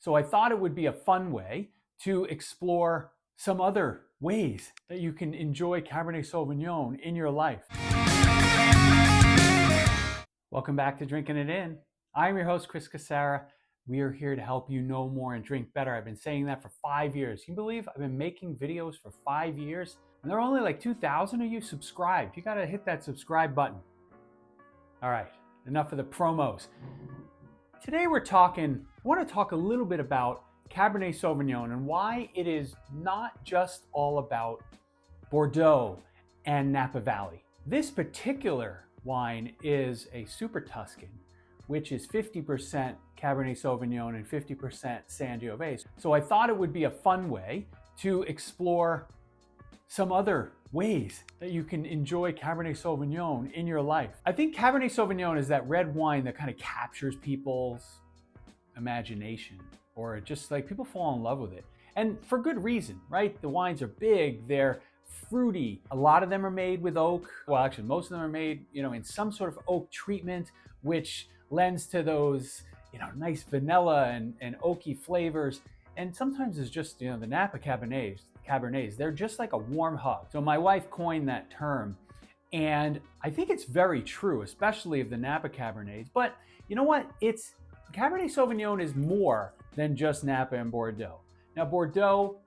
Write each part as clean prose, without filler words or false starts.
So I thought it would be a fun way to explore some other ways that you can enjoy Cabernet Sauvignon in your life. Welcome back to Drinking It In. I'm your host, Chris Casara. We are here to help you know more and drink better. I've been saying that for 5 years. Can you believe I've been making videos for 5 years? And there are only like 2,000 of you subscribed. You gotta hit that subscribe button. All right, enough of the promos. Today I want to talk a little bit about Cabernet Sauvignon and why it is not just all about Bordeaux and Napa Valley. This particular wine is a Super Tuscan, which is 50% Cabernet Sauvignon and 50% Sangiovese. So I thought it would be a fun way to explore some other ways that you can enjoy Cabernet Sauvignon in your life. I think Cabernet Sauvignon is that red wine that kind of captures people's imagination, or just like people fall in love with it. And for good reason, right? The wines are big, they're fruity. A lot of them are made with oak. Well, actually, most of them are made, in some sort of oak treatment, which lends to those, nice vanilla and oaky flavors. And sometimes it's just, the Napa Cabernets, they're just like a warm hug. So my wife coined that term, and I think it's very true, especially of the Napa Cabernets. But you know what? Cabernet Sauvignon is more than just Napa and Bordeaux. Now Bordeaux,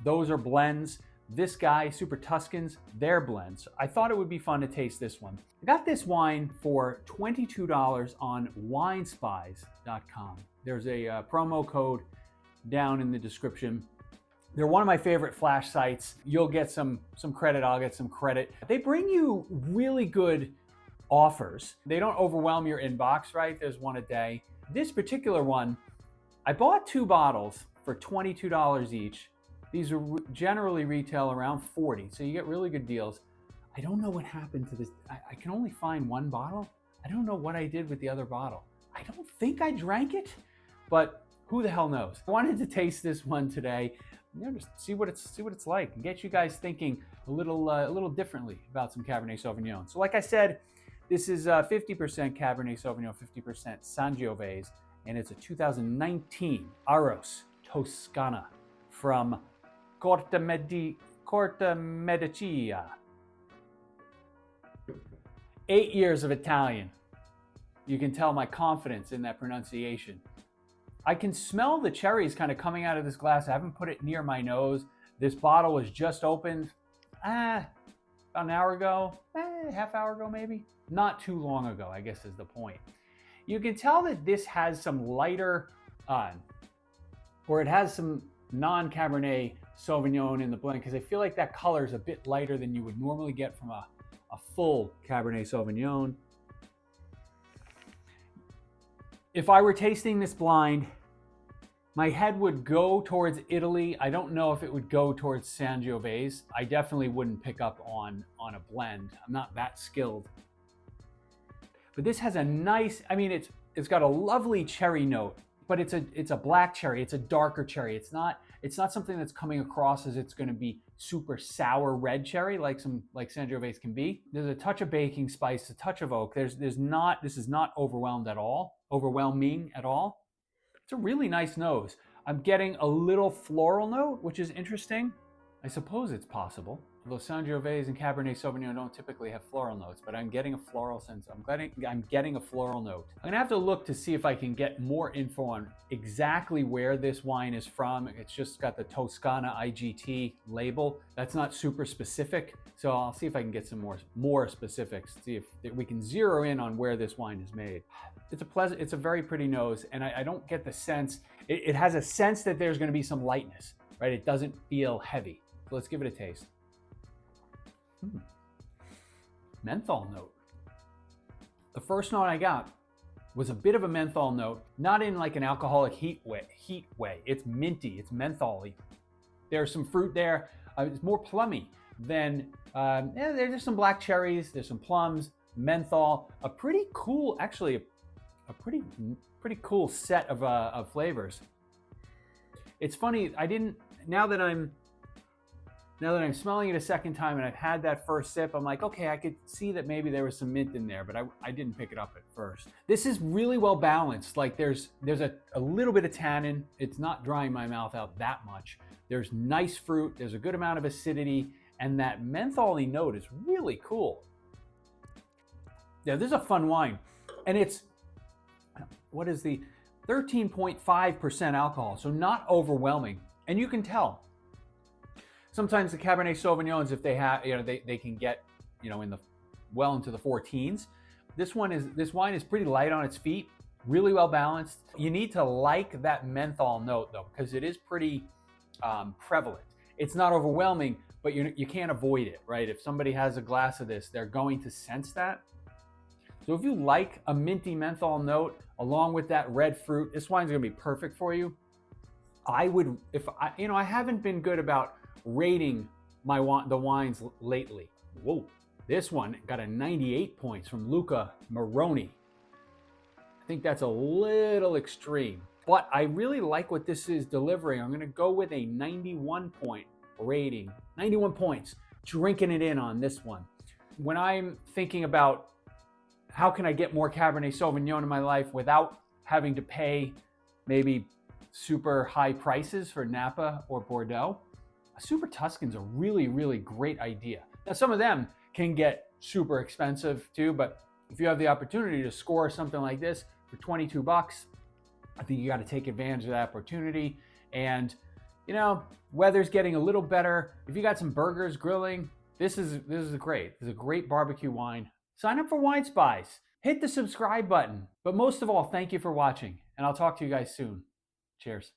those are blends. This guy, Super Tuscans, they're blends. I thought it would be fun to taste this one. I got this wine for $22 on winespies.com. There's a promo code down in the description. They're one of my favorite flash sites. You'll get some credit, I'll get some credit. They bring you really good offers. They don't overwhelm your inbox, right? There's one a day. This particular one, I bought 2 bottles for $22 each. These are generally retail around $40, so you get really good deals. I don't know what happened to this. I can only find 1 bottle. I don't know what I did with the other bottle. I don't think I drank it, but who the hell knows? I wanted to taste this one today. Just see what it's like and get you guys thinking a little differently about some Cabernet Sauvignon. So like I said, this is 50% Cabernet Sauvignon, 50% Sangiovese, and it's a 2019 Aros Toscana from Corte Medicea. 8 years of Italian. You can tell my confidence in that pronunciation. I can smell the cherries kind of coming out of this glass. I haven't put it near my nose. This bottle was just opened about an hour ago, half hour ago maybe. Not too long ago, I guess is the point. You can tell that this has some lighter, or it has some non-Cabernet Sauvignon in the blend, because I feel like that color is a bit lighter than you would normally get from a full Cabernet Sauvignon. If I were tasting this blind, my head would go towards Italy. I don't know if it would go towards Sangiovese. I definitely wouldn't pick up on a blend. I'm not that skilled. But this has a nice, it's got a lovely cherry note, but it's a black cherry. It's a darker cherry. It's not something that's coming across as it's going to be super sour red cherry like Sangiovese can be. There's a touch of baking spice, a touch of oak. This is not overwhelming at all. It's a really nice nose. I'm getting a little floral note, which is interesting. I suppose it's possible. Although Sangiovese and Cabernet Sauvignon don't typically have floral notes, but I'm getting a floral sense. I'm getting a floral note. I'm gonna have to look to see if I can get more info on exactly where this wine is from. It's just got the Toscana IGT label. That's not super specific, so I'll see if I can get some more specifics. See if we can zero in on where this wine is made. It's a very pretty nose, and I don't get the sense. It has a sense that there's gonna be some lightness, right? It doesn't feel heavy. So let's give it a taste. Menthol note. The first note I got was a bit of a menthol note, not in like an alcoholic heat way. It's minty, it's mentholy. There's some fruit there. It's more plummy than, there's some black cherries, there's some plums, menthol, a pretty cool, actually a pretty cool set of flavors. It's funny, now that I'm Now that I'm smelling it a second time and I've had that first sip, I'm like, okay, I could see that maybe there was some mint in there, but I didn't pick it up at first. This is really well balanced. Like there's a little bit of tannin. It's not drying my mouth out that much. There's nice fruit. There's a good amount of acidity, and that menthol-y note is really cool. Yeah, this is a fun wine, and it's, what is the 13.5% alcohol, so not overwhelming, and you can tell. Sometimes the Cabernet Sauvignons, if they have, they can get, in the well into the 14s. This wine is pretty light on its feet, really well balanced. You need to like that menthol note though, because it is pretty prevalent. It's not overwhelming, but you can't avoid it, right? If somebody has a glass of this, they're going to sense that. So if you like a minty menthol note along with that red fruit, this wine's gonna be perfect for you. I would, I haven't been good about rating the wines lately. Whoa, this one got a 98 points from Luca Moroni. I think that's a little extreme, but I really like what this is delivering. I'm gonna go with a 91 point rating, 91 points, drinking it in on this one. When I'm thinking about how can I get more Cabernet Sauvignon in my life without having to pay maybe super high prices for Napa or Bordeaux, a Super Tuscan's a really, really great idea. Now, some of them can get super expensive too, but if you have the opportunity to score something like this for 22 bucks, I think you got to take advantage of that opportunity. And, weather's getting a little better. If you got some burgers grilling, this is great. This is a great barbecue wine. Sign up for Wine Spies. Hit the subscribe button. But most of all, thank you for watching, and I'll talk to you guys soon. Cheers.